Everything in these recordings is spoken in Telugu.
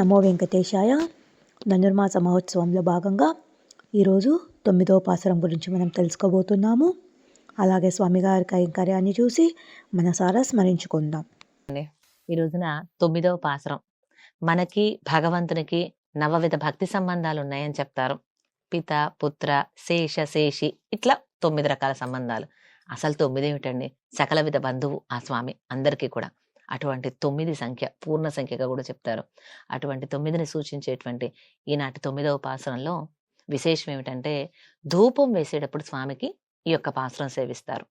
నమో వెంకటేశాయ. ధనుర్మాస మహోత్సవంలో భాగంగా ఈరోజు 9వ పాసురం గురించి మనం తెలుసుకోబోతున్నాము. అలాగే స్వామివారి కైంకర్యాన్ని చూసి మనసారా స్మరించుకుందాం. ఈ రోజున 9వ పాసురం. మనకి భగవంతునికి నవవిధ భక్తి సంబంధాలు ఉన్నాయని చెప్తారు. పిత, పుత్ర, శేష, శేషి, ఇట్లా 9 రకాల సంబంధాలు. అసలు 9 ఏమిటండి? సకల విధ బంధువు ఆ స్వామి అందరికీ కూడా. అటువంటి 9 సంఖ్య పూర్ణ సంఖ్యగా కూడా చెప్తారు. అటువంటి 9ని సూచించేటువంటి ఈనాటి 9వ పాసురంలో విశేషం ఏమిటంటే, ధూపం వేసేటప్పుడు స్వామికి ఈ యొక్క పాసురం సేవిస్తారు.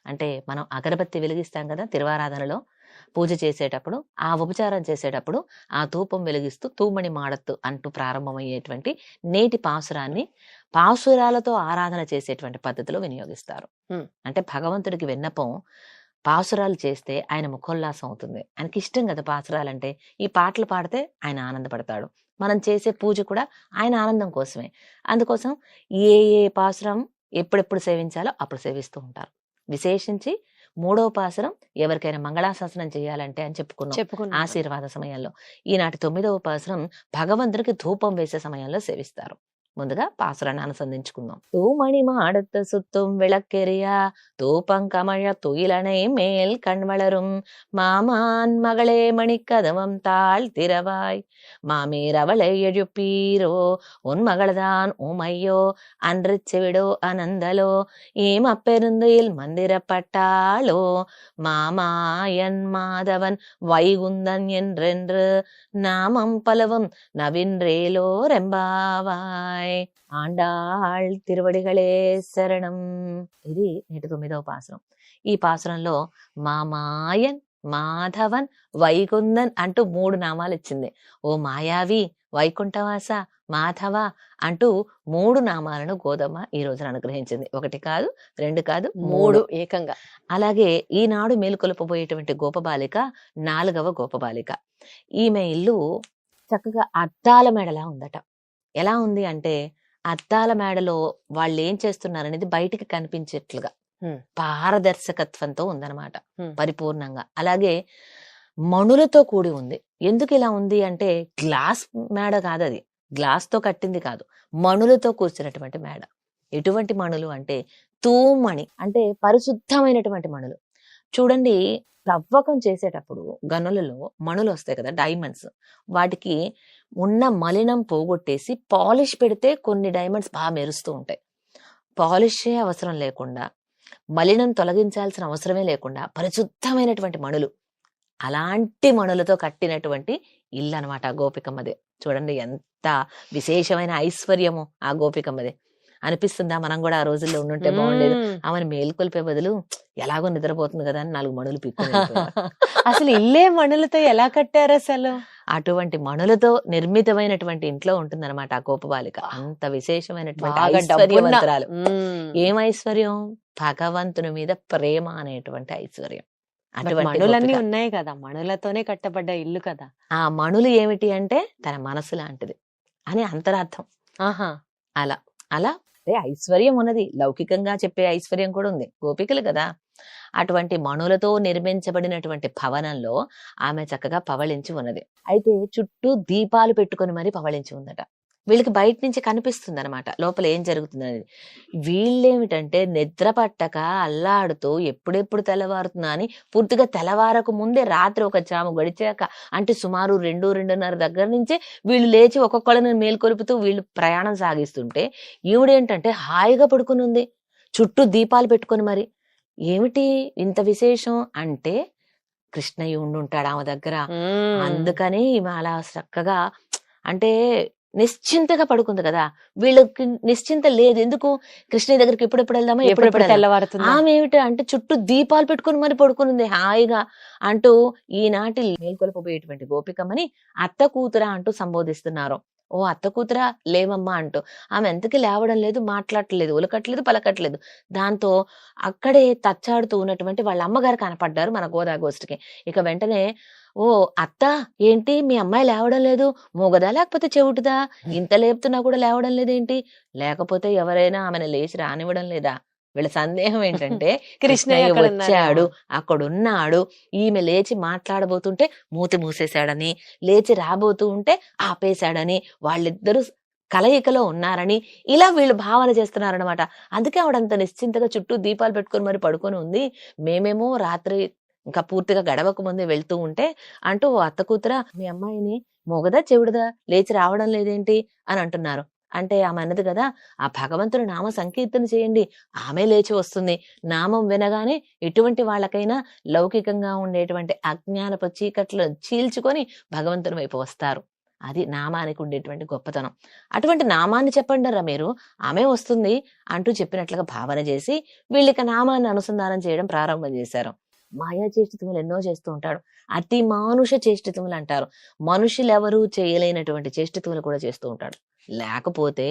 అంటే మనం అగరబత్తి వెలిగిస్తాం కదా తిరువారాధనలో, పూజ చేసేటప్పుడు, ఆ ఉపచారం చేసేటప్పుడు ఆ ధూపం వెలిగిస్తూ తూమణి మాడత్తు అంటూ ప్రారంభమయ్యేటువంటి నేటి పాసురాన్ని పాసురాలతో ఆరాధన చేసేటువంటి పద్ధతిలో వినియోగిస్తారు. అంటే భగవంతుడికి విన్నపం పాసురాలు చేస్తే ఆయన ముఖోల్లాసం అవుతుంది. ఆయనకి ఇష్టం కదా పాసురాలంటే. ఈ పాటలు పాడితే ఆయన ఆనందపడతాడు. మనం చేసే పూజ కూడా ఆయన ఆనందం కోసమే. అందుకోసం ఏ ఏ పాసురం ఎప్పుడెప్పుడు సేవించాలో అప్పుడు సేవిస్తూ ఉంటారు. విశేషించి 3వ పాసురం ఎవరికైనా మంగళాశాసనం చేయాలంటే అని చెప్పుకున్నాం ఆశీర్వాద సమయంలో. ఈనాటి 9వ పాసురం భగవంతుడికి ధూపం వేసే సమయంలో సేవిస్తారు. ముందుగా పాసురాన్ని అనుసంధించుకుందాం. తూమణి మాడத்த சுத்தும் விளக்கெரியா தூபம் கமழ துயிலனை மேல் கண்வளரும் மாமான் மகளே மணிக்கதவம் தாழ் திறவாய் மாமீர் அவளை எழுப்பீரோ உன் மகள்தான் உமையோ அன்று செவிடோ அனந்தலோ ஈமப்பெருந்தையில் மந்திரப்பட்டாளோ மாமாயன் மாதவன் வைகுந்தன் என்றென்று நாமம் பலவும் நவின்றேலோ ரெம்பாவாய் ఆండాళ్ తిరువడిగళే శరణం. ఇది నేటి 9వ పాసురం. ఈ పాసురంలో మామాయన్, మాధవన్, వైకుందన్ అంటూ 3 నామాలు ఇచ్చింది. ఓ మాయావి, వైకుంఠవాస, మాధవ అంటూ 3 నామాలను గోదమ్మ ఈ రోజున అనుగ్రహించింది. 1 కాదు, 2 కాదు, 3 ఏకంగా. అలాగే ఈనాడు మేలుకొలుపబోయేటువంటి గోపబాలిక 4వ గోపబాలిక. ఈమె ఇల్లు చక్కగా అద్దాల మేడలా ఉందట. ఎలా ఉంది అంటే, అద్దాల మేడలో వాళ్ళు ఏం చేస్తున్నారనేది బయటికి కనిపించేట్లుగా పారదర్శకత్వంతో ఉందన్నమాట పరిపూర్ణంగా. అలాగే మణులతో కూడి ఉంది. ఎందుకు ఇలా ఉంది అంటే, గ్లాస్ మేడ కాదు, అది గ్లాస్ తో కట్టింది కాదు, మణులతో కూర్చున్నటువంటి మేడ. ఎటువంటి మణులు అంటే తూమణి, అంటే పరిశుద్ధమైనటువంటి మణులు. చూడండి, తవ్వకం చేసేటప్పుడు గనులలో మణులు వస్తాయి కదా, డైమండ్స్. వాటికి ఉన్న మలినం పోగొట్టేసి పాలిష్ పెడితే కొన్ని డైమండ్స్ బాగా మెరుస్తూ ఉంటాయి. పాలిషే అవసరం లేకుండా, మలినం తొలగించాల్సిన అవసరమే లేకుండా పరిశుద్ధమైనటువంటి మణులు, అలాంటి మణులతో కట్టినటువంటి ఇల్లు అనమాట ఆ గోపికమ్మదే. చూడండి ఎంత విశేషమైన ఐశ్వర్యము ఆ గోపికమ్మదే. అనిపిస్తుందా మనం కూడా ఆ రోజుల్లో ఉండుంటే బాగుండేది, ఆమెను మేలుకొల్పే బదులు ఎలాగో నిద్రపోతుంది కదా అని 4 మణులు పిక్కుని అసలు ఇల్లే మణులతో ఎలా కట్టారు అసలు? అటువంటి మణులతో నిర్మితమైనటువంటి ఇంట్లో ఉంటుందన్నమాట ఆ గోపబాలిక. అంత విశేషమైనటువంటి ఐశ్వర్యవంతురాలు. ఏం ఐశ్వర్యం? భగవంతుని మీద ప్రేమ అనేటువంటి ఐశ్వర్యం. అటువంటి మణులన్నీ ఉన్నాయి కదా, మణులతోనే కట్టబడ్డ ఇల్లు కదా. ఆ మణులు ఏమిటి అంటే తన మనసు లాంటిది అని అంతరార్థం. అలా అలా అంటే ఐశ్వర్యం ఉన్నది, లౌకికంగా చెప్పే ఐశ్వర్యం కూడా ఉంది. గోపికలు కదా. అటువంటి మణులతో నిర్మించబడినటువంటి భవనంలో ఆమె చక్కగా పవళించి ఉన్నది. అయితే చుట్టూ దీపాలు పెట్టుకొని మరీ పవళించి ఉందట. వీళ్ళకి బయట నుంచి కనిపిస్తుంది అనమాట లోపల ఏం జరుగుతుంది అనేది. వీళ్ళేమిటంటే నిద్ర పట్టక అల్లాడుతూ ఎప్పుడెప్పుడు తెల్లవారుతుందా అని పూర్తిగా తెల్లవారకు ముందే రాత్రి 1 జాము గడిచాక, అంటే సుమారు 2-2:30 దగ్గర నుంచే వీళ్ళు లేచి ఒక్కొక్కళ్ళని మేల్కొలుపుతూ వీళ్ళు ప్రయాణం సాగిస్తుంటే, ఈవిడేంటంటే హాయిగా పడుకుని ఉంది చుట్టూ దీపాలు పెట్టుకొని. మరి ఏమిటి ఇంత విశేషం అంటే, కృష్ణయ్య ఉండుంటాడు ఆమె దగ్గర, అందుకని ఈమె అలా చక్కగా అంటే నిశ్చింతగా పడుకుంది కదా. వీళ్ళకి నిశ్చింత లేదు. ఎందుకు? కృష్ణయ్య దగ్గరికి ఎప్పుడెప్పుడు వెళ్దామా, ఎప్పుడెప్పుడు తెల్లవారుతుంది. ఆమె ఏమిటి అంటే చుట్టూ దీపాలు పెట్టుకుని మరి పడుకునింది హాయిగా అంటూ ఈనాటి మేల్కొల్పబోయేటువంటి గోపికమ్మని అత్త కూతురా అంటూ సంబోధిస్తున్నారు. ఓ అత్త కూతురా లేవమ్మా అంటూ. ఆమె ఎంతకి లేవడం లేదు, మాట్లాడట్లేదు, ఉలకట్లేదు, పలకట్లేదు. దాంతో అక్కడే తచ్చాడుతూ ఉన్నటువంటి వాళ్ళ అమ్మగారు కనపడ్డారు మన గోదాగోష్ఠికి. ఇక వెంటనే, ఓ అత్త, ఏంటి మీ అమ్మాయి లేవడం లేదు? మూగదా లేకపోతే చెవుటుదా? ఇంత లేపుతున్నా కూడా లేవడం లేదేంటి? లేకపోతే ఎవరైనా ఆమెను లేచి రానివ్వడం లేదా వీళ్ళ సందేహం ఏంటంటే కృష్ణయ్య కృష్ణయ్య అక్కడ వచ్చాడు, ఉన్నారేమో. అక్కడున్నాడు, ఈమె లేచి మాట్లాడబోతుంటే మూతి మూసేశాడని, లేచి రాబోతూ ఉంటే ఆపేశాడని, వాళ్ళిద్దరూ కలయికలో ఉన్నారని ఇలా వీళ్ళు భావన చేస్తున్నారనమాట. అందుకే ఆవిడంత నిశ్చింతగా చుట్టూ దీపాలు పెట్టుకొని మరి పడుకొని ఉంది. మేమేమో రాత్రి ఇంకా పూర్తిగా గడవక ముందే వెళ్తూ ఉంటే అంటూ ఓ అత్త కూతుర మీ అమ్మాయిని మొగదా చెవిడదా లేచి రావడం లేదేంటి అని అంటున్నారు. అంటే ఆమె అన్నది కదా, ఆ భగవంతుని నామ సంకీర్తన చేయండి, ఆమె లేచి వస్తుంది. నామం వినగానే ఎటువంటి వాళ్ళకైనా లౌకికంగా ఉండేటువంటి అజ్ఞానపు చీకట్లను చీల్చుకొని భగవంతుని వైపు వస్తారు. అది నామానికి ఉండేటువంటి గొప్పతనం. అటువంటి నామాన్ని చెప్పండిరా మీరు, ఆమె వస్తుంది అంటూ చెప్పినట్లుగా భావన చేసి వీళ్ళకి నామాన్ని అనుసంధానం చేయడం ప్రారంభం చేశారు. మాయా చేష్టితములు ఎన్నో చేస్తూ ఉంటాడు. అతి మానుష చేష్టితములు అంటారు. మనుషులెవరూ చేయలేనటువంటి చేష్టితములు కూడా చేస్తూ ఉంటాడు. లేకపోతే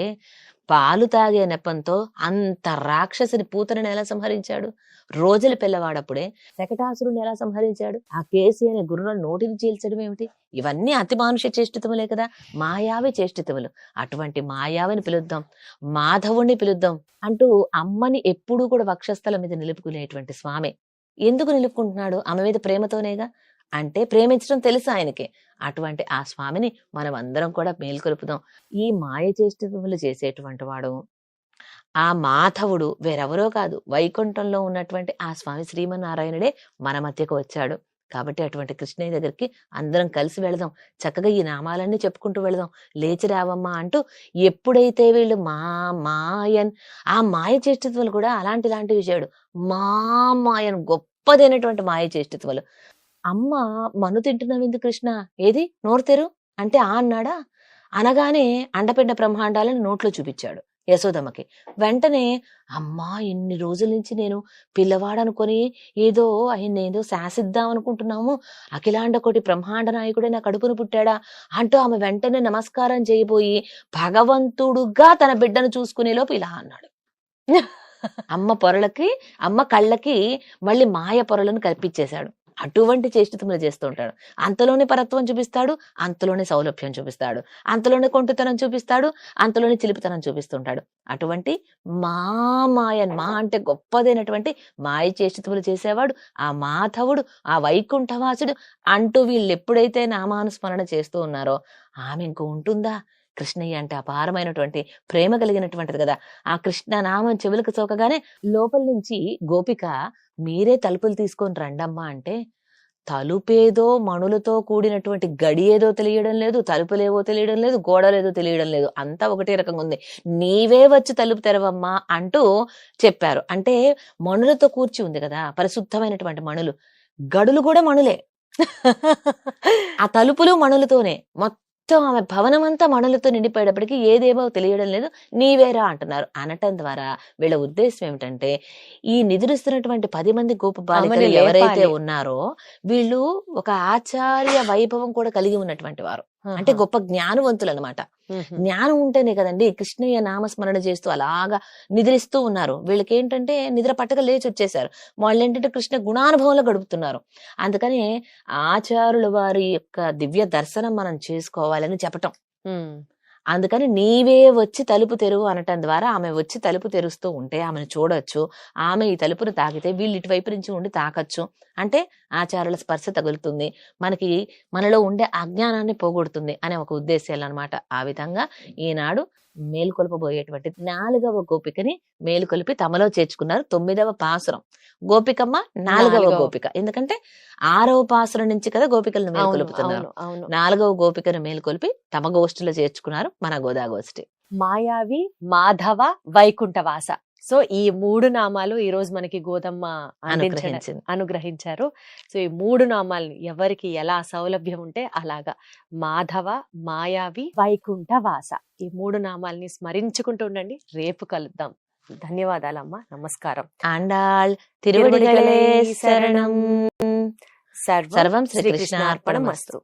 పాలు తాగే నెపంతో అంత రాక్షసుని పూతనని ఎలా సంహరించాడు? రోజుల పిల్లవాడప్పుడే శకటాసురుని ఎలా సంహరించాడు? ఆ కేసి అనే గుర్రం నోటిని చీల్చడం ఏమిటి? ఇవన్నీ అతి మానుష చేష్టితములే కదా, మాయావి చేష్టితములు. అటువంటి మాయావిని పిలుద్దాం, మాధవుణ్ణి పిలుద్దాం అంటూ అమ్మని ఎప్పుడూ కూడా వక్షస్థలం మీద నిలుపుకునేటువంటి స్వామి. ఎందుకు నిలుపుకుంటున్నాడు? ఆమె మీద ప్రేమతోనేగా. అంటే ప్రేమించడం తెలుసు ఆయనకి. అటువంటి ఆ స్వామిని మనం అందరం కూడా మేల్కొలుపుదాం. ఈ మాయ చేష్టములు చేసేటువంటి వాడు ఆ మాధవుడు వేరెవరో కాదు, వైకుంఠంలో ఉన్నటువంటి ఆ స్వామి శ్రీమన్నారాయణుడే మన మధ్యకు వచ్చాడు. కాబట్టి అటువంటి కృష్ణయ్య దగ్గరికి అందరం కలిసి వెళదాం, చక్కగా ఈ నామాలన్నీ చెప్పుకుంటూ వెళదాం. లేచి రావమ్మా అంటూ ఎప్పుడైతే వీళ్ళు మాయన్ ఆ మాయ చేష్టములు కూడా అలాంటివి చేయడు. మాయన్ గొప్పదైనటువంటి మాయ చేష్టములు. అమ్మ మన్ను తింటున్నావు ఎందుకు కృష్ణ, ఏది నోరు తెరు అంటే ఆ అన్నాడా? అనగానే అండపిండ బ్రహ్మాండాలను నోట్లో చూపించాడు యశోదమ్మకి. వెంటనే అమ్మా ఇన్ని రోజుల నుంచి నేను పిల్లవాడనుకొని ఏదో ఆయన్నేదో శాసిద్దాం అనుకుంటున్నాము, అఖిలాండ కోటి బ్రహ్మాండ నాయకుడే నా కడుపును పుట్టాడా అంటూ ఆమె వెంటనే నమస్కారం చేయబోయి భగవంతుడుగా తన బిడ్డను చూసుకునే లోపు ఇలా అన్నాడు. అమ్మ పొరలకి అమ్మ కళ్ళకి మళ్ళీ మాయ పొరలను కల్పించేశాడు. అటువంటి చేష్టితములు చేస్తూ ఉంటాడు. అంతలోనే పరత్వం చూపిస్తాడు, అంతలోనే సౌలభ్యం చూపిస్తాడు, అంతలోనే కొంటుతనం చూపిస్తాడు, అంతలోనే చిలిపితనం చూపిస్తుంటాడు. అటువంటి మాయన్ మా అంటే గొప్పదైనటువంటి మాయ చేష్టితములు చేసేవాడు ఆ మాధవుడు, ఆ వైకుంఠవాసుడు అంటూ వీళ్ళు ఎప్పుడైతే నామానుస్మరణ చేస్తూ ఉన్నారో ఆమె ఇంకో ఉంటుందా? కృష్ణయ్య అంటే అపారమైనటువంటి ప్రేమ కలిగినటువంటిది కదా. ఆ కృష్ణ నామం చెవులకు సోకగానే లోపల నుంచి గోపిక మీరే తలుపులు తీసుకొని రండమ్మా అంటే, తలుపేదో మణులతో కూడినటువంటి గడి ఏదో తెలియడం లేదు, తలుపులేవో తెలియడం లేదు, గోడలేదో తెలియడం లేదు, అంతా ఒకటే రకంగా ఉంది. నీవే వచ్చి తలుపు తెరవమ్మా అంటూ చెప్పారు. అంటే మణులతో కూర్చి ఉంది కదా, పరిశుద్ధమైనటువంటి మణులు, గడులు కూడా మణులే, ఆ తలుపులు మణులతోనే, మొత్తం ఆమె భవనం అంతా మణులతో నిండిపోయేటప్పటికీ ఏదేమో తెలియడం లేదు, నీవేరా అంటున్నారు. అనటం ద్వారా వీళ్ళ ఉద్దేశం ఏమిటంటే, ఈ నిద్రిస్తున్నటువంటి 10 మంది గోప బాలికలు ఎవరైతే ఉన్నారో వీళ్ళు ఒక ఆచార్య వైభవం కూడా కలిగి ఉన్నటువంటి వారు, అంటే గొప్ప జ్ఞానవంతులు అనమాట. జ్ఞానం ఉంటేనే కదండి కృష్ణయ్య నామస్మరణ చేస్తూ అలాగా నిద్రిస్తూ ఉన్నారు. వీళ్ళకి ఏంటంటే నిద్ర పట్టక లేచి వచ్చేసారు. వాళ్ళు ఏంటంటే కృష్ణ గుణానుభవంలో గడుపుతున్నారు. అందుకని ఆచారుల వారి యొక్క దివ్య దర్శనం మనం చేసుకోవాలని చెప్పటం. అందుకని నీవే వచ్చి తలుపు తెరువు అనటం ద్వారా ఆమె వచ్చి తలుపు తెరుస్తూ ఉంటే ఆమెను చూడొచ్చు, ఆమె ఈ తలుపును తాకితే వీళ్ళు ఇటువైపు నుంచి ఉండి తాకచ్చు. అంటే ఆచారుల స్పర్శ తగులుతుంది, మనకి మనలో ఉండే అజ్ఞానాన్ని పోగొడుతుంది అనే ఒక ఉద్దేశాలు అనమాట. ఆ విధంగా ఈనాడు మేలుకొల్పబోయేటువంటి 4వ గోపికని మేలుకొలిపి తమలో చేర్చుకున్నారు. 9వ పాసురం గోపికమ్మ 4వ గోపిక. ఎందుకంటే 6వ పాసురం నుంచి కదా గోపికలను మేలుకొలుపుతున్నారు. 4వ గోపికను మేలుకొలిపి తమ గోష్ఠిలో చేర్చుకున్నారు మన గోదాగోష్ఠి. మాయావి, మాధవ, వైకుంఠవాస. సో ఈ 3 నామాలు ఈ రోజు మనకి గోదమ్మ అనుగ్రహించారు. సో ఈ 3 నామాల్ని ఎవరికి ఎలా సౌలభ్యం ఉంటే అలాగా మాధవ, మాయావి, వైకుంఠవాస ఈ 3 నామాల్ని స్మరించుకుంటూ ఉండండి. రేపు కలుద్దాం. ధన్యవాదాలమ్మా. నమస్కారం. ఆండాళ్ తిరువడిగళే శరణం. సర్వం శ్రీకృష్ణార్పణమస్తు.